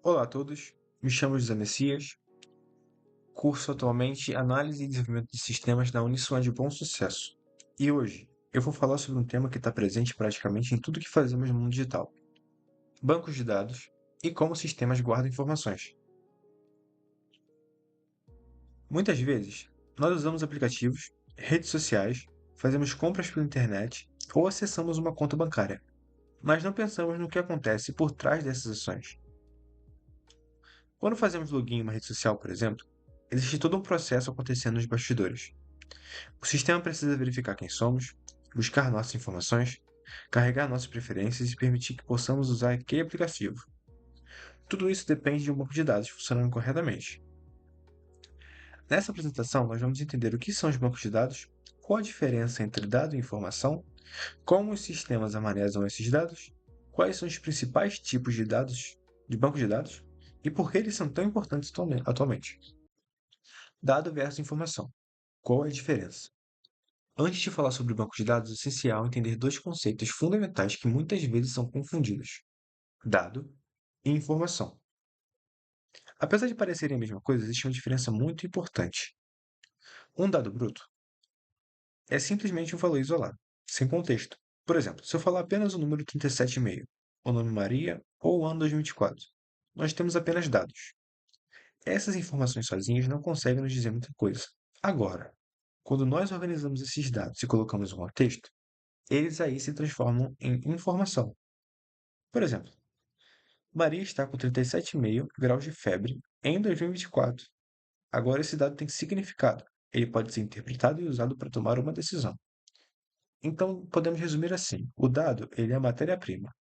Olá a todos, me chamo José Messias, curso atualmente Análise e Desenvolvimento de Sistemas na Uniswan de Bom Sucesso. E hoje eu vou falar sobre um tema que está presente praticamente em tudo que fazemos no mundo digital: bancos de dados e como sistemas guardam informações. Muitas vezes, nós usamos aplicativos, redes sociais, fazemos compras pela internet ou acessamos uma conta bancária, mas não pensamos no que acontece por trás dessas ações. Quando fazemos login em uma rede social, por exemplo, existe todo um processo acontecendo nos bastidores. O sistema precisa verificar quem somos, buscar nossas informações, carregar nossas preferências e permitir que possamos usar aquele aplicativo. Tudo isso depende de um banco de dados funcionando corretamente. Nessa apresentação, nós vamos entender o que são os bancos de dados, qual a diferença entre dado e informação, como os sistemas armazenam esses dados, quais são os principais tipos de dados, de bancos de dados, e por que eles são tão importantes atualmente. Dado versus informação. Qual é a diferença? Antes de falar sobre o banco de dados, é essencial entender dois conceitos fundamentais que muitas vezes são confundidos: dado e informação. Apesar de parecerem a mesma coisa, existe uma diferença muito importante. Um dado bruto é simplesmente um valor isolado, sem contexto. Por exemplo, se eu falar apenas o número 37,5, o nome Maria ou o ano 2024, nós temos apenas dados. Essas informações sozinhas não conseguem nos dizer muita coisa. Agora, quando nós organizamos esses dados e colocamos um contexto, eles aí se transformam em informação. Por exemplo, Maria está com 37,5 graus de febre em 2024. Agora esse dado tem significado. Ele pode ser interpretado e usado para tomar uma decisão. Então, podemos resumir assim: o dado, ele é a matéria-prima,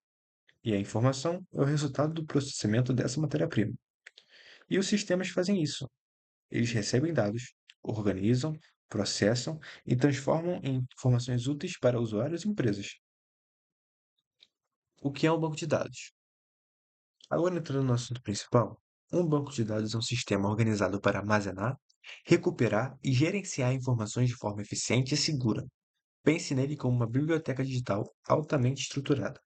e a informação é o resultado do processamento dessa matéria-prima. E os sistemas fazem isso. Eles recebem dados, organizam, processam e transformam em informações úteis para usuários e empresas. O que é um banco de dados? Agora entrando no assunto principal, um banco de dados é um sistema organizado para armazenar, recuperar e gerenciar informações de forma eficiente e segura. Pense nele como uma biblioteca digital altamente estruturada.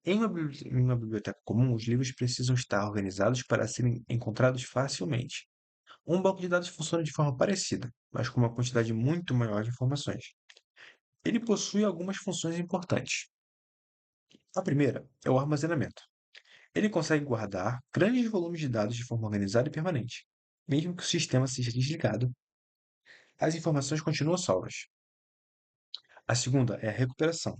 Em uma biblioteca comum, os livros precisam estar organizados para serem encontrados facilmente. Um banco de dados funciona de forma parecida, mas com uma quantidade muito maior de informações. Ele possui algumas funções importantes. A primeira é o armazenamento. Ele consegue guardar grandes volumes de dados de forma organizada e permanente. Mesmo que o sistema seja desligado, as informações continuam salvas. A segunda é a recuperação.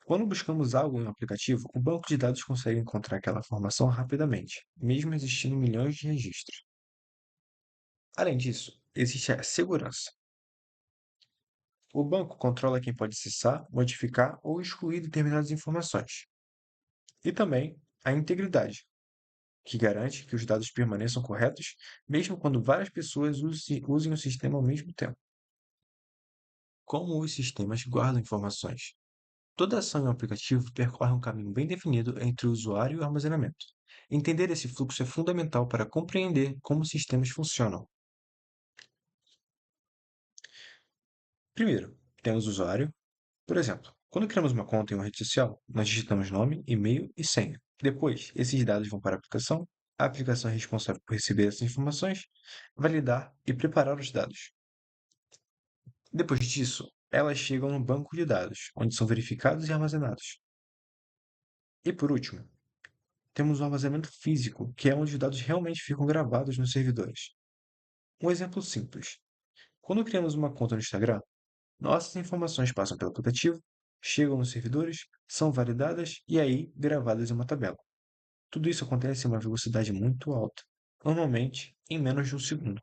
Quando buscamos algo em um aplicativo, o banco de dados consegue encontrar aquela informação rapidamente, mesmo existindo milhões de registros. Além disso, existe a segurança. O banco controla quem pode acessar, modificar ou excluir determinadas informações. E também a integridade, que garante que os dados permaneçam corretos, mesmo quando várias pessoas usem o sistema ao mesmo tempo. Como os sistemas guardam informações? Toda ação em um aplicativo percorre um caminho bem definido entre o usuário e o armazenamento. Entender esse fluxo é fundamental para compreender como os sistemas funcionam. Primeiro, temos o usuário. Por exemplo, quando criamos uma conta em uma rede social, nós digitamos nome, e-mail e senha. Depois, esses dados vão para a aplicação é responsável por receber essas informações, validar e preparar os dados. Depois disso, elas chegam no banco de dados, onde são verificados e armazenados. E por último, temos o armazenamento físico, que é onde os dados realmente ficam gravados nos servidores. Um exemplo simples: quando criamos uma conta no Instagram, nossas informações passam pelo aplicativo, chegam nos servidores, são validadas e aí gravadas em uma tabela. Tudo isso acontece em uma velocidade muito alta, normalmente em menos de um segundo.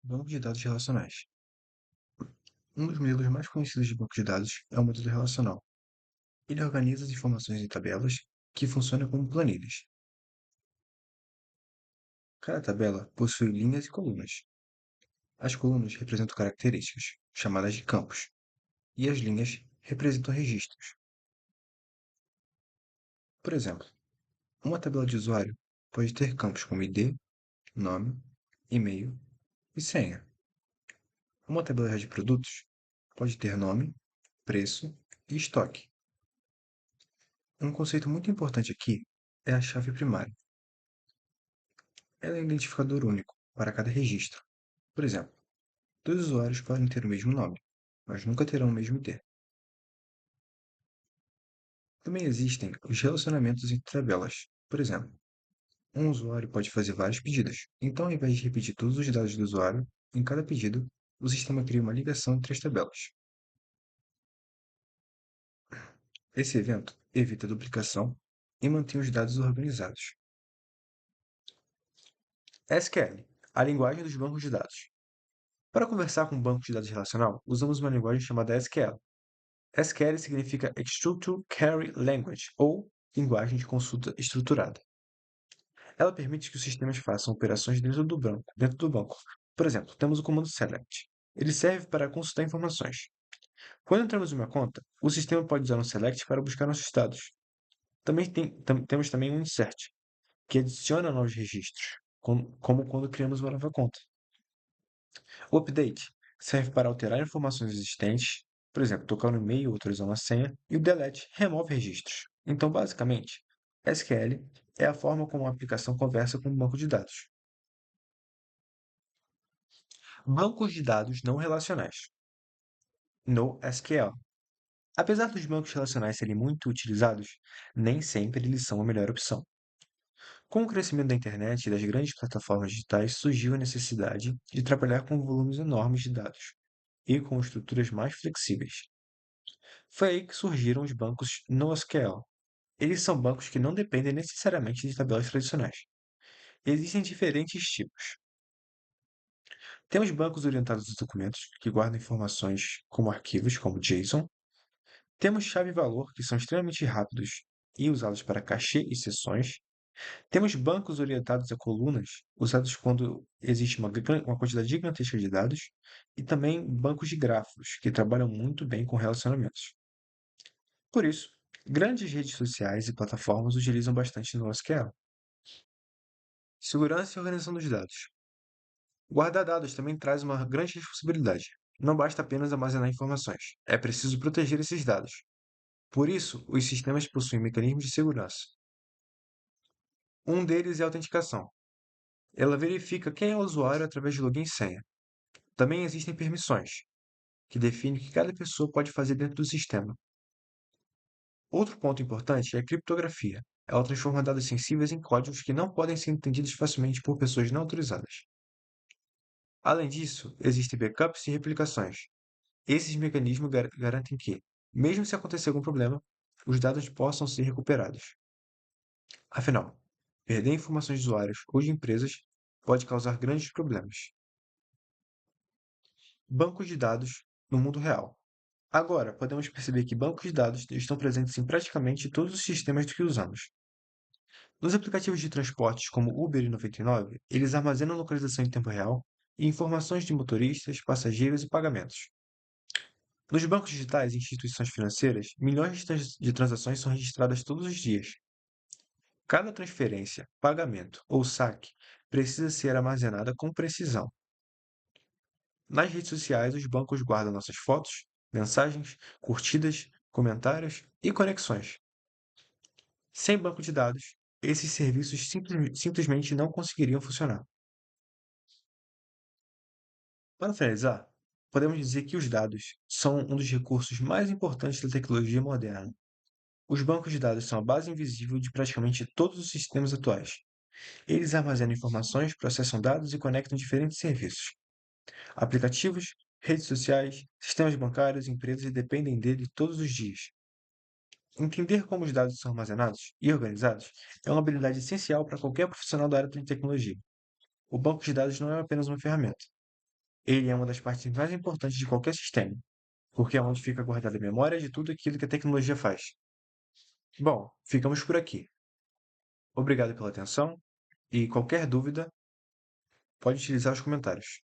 Banco de dados relacionais. Um dos modelos mais conhecidos de banco de dados é o modelo relacional. Ele organiza as informações em tabelas que funcionam como planilhas. Cada tabela possui linhas e colunas. As colunas representam características, chamadas de campos, e as linhas representam registros. Por exemplo, uma tabela de usuário pode ter campos como ID, nome, e-mail e senha. Uma tabela de produtos pode ter nome, preço e estoque. Um conceito muito importante aqui é a chave primária. Ela é um identificador único para cada registro. Por exemplo, dois usuários podem ter o mesmo nome, mas nunca terão o mesmo ID. Também existem os relacionamentos entre tabelas. Por exemplo, um usuário pode fazer vários pedidos. Então, ao invés de repetir todos os dados do usuário em cada pedido, o sistema cria uma ligação entre as tabelas. Esse evento evita duplicação e mantém os dados organizados. SQL, a linguagem dos bancos de dados. Para conversar com um banco de dados relacional, usamos uma linguagem chamada SQL. SQL significa Structured Query Language, ou linguagem de consulta estruturada. Ela permite que os sistemas façam operações dentro do banco. Por exemplo, temos o comando select. Ele serve para consultar informações. Quando entramos em uma conta, o sistema pode usar um select para buscar nossos dados. Temos também um insert, que adiciona novos registros, como quando criamos uma nova conta. O update serve para alterar informações existentes, por exemplo, tocar no e-mail ou autorizar uma senha, e o delete remove registros. Então, basicamente, SQL é a forma como a aplicação conversa com um banco de dados. Bancos de dados não relacionais, NoSQL. Apesar dos bancos relacionais serem muito utilizados, nem sempre eles são a melhor opção. Com o crescimento da internet e das grandes plataformas digitais, surgiu a necessidade de trabalhar com volumes enormes de dados e com estruturas mais flexíveis. Foi aí que surgiram os bancos NoSQL. Eles são bancos que não dependem necessariamente de tabelas tradicionais. Existem diferentes tipos. Temos bancos orientados a documentos, que guardam informações como arquivos, como JSON. Temos chave-valor, que são extremamente rápidos e usados para cachê e sessões. Temos bancos orientados a colunas, usados quando existe uma quantidade gigantesca de dados. E também bancos de grafos, que trabalham muito bem com relacionamentos. Por isso, grandes redes sociais e plataformas utilizam bastante NoSQL. Segurança e organização dos dados. Guardar dados também traz uma grande responsabilidade. Não basta apenas armazenar informações, é preciso proteger esses dados. Por isso, os sistemas possuem mecanismos de segurança. Um deles é a autenticação. Ela verifica quem é o usuário através de login e senha. Também existem permissões, que definem o que cada pessoa pode fazer dentro do sistema. Outro ponto importante é a criptografia. Ela transforma dados sensíveis em códigos que não podem ser entendidos facilmente por pessoas não autorizadas. Além disso, existem backups e replicações. Esses mecanismos garantem que, mesmo se acontecer algum problema, os dados possam ser recuperados. Afinal, perder informações de usuários ou de empresas pode causar grandes problemas. Bancos de dados no mundo real. Agora, podemos perceber que bancos de dados estão presentes em praticamente todos os sistemas que usamos. Nos aplicativos de transportes como Uber e 99, eles armazenam localização em tempo real e informações de motoristas, passageiros e pagamentos. Nos bancos digitais e instituições financeiras, milhões de transações são registradas todos os dias. Cada transferência, pagamento ou saque precisa ser armazenada com precisão. Nas redes sociais, os bancos guardam nossas fotos, mensagens, curtidas, comentários e conexões. Sem banco de dados, esses serviços simplesmente não conseguiriam funcionar. Para finalizar, podemos dizer que os dados são um dos recursos mais importantes da tecnologia moderna. Os bancos de dados são a base invisível de praticamente todos os sistemas atuais. Eles armazenam informações, processam dados e conectam diferentes serviços. Aplicativos, redes sociais, sistemas bancários e empresas dependem dele todos os dias. Entender como os dados são armazenados e organizados é uma habilidade essencial para qualquer profissional da área de tecnologia. O banco de dados não é apenas uma ferramenta. Ele é uma das partes mais importantes de qualquer sistema, porque é onde fica guardada a memória de tudo aquilo que a tecnologia faz. Bom, ficamos por aqui. Obrigado pela atenção e qualquer dúvida, pode utilizar os comentários.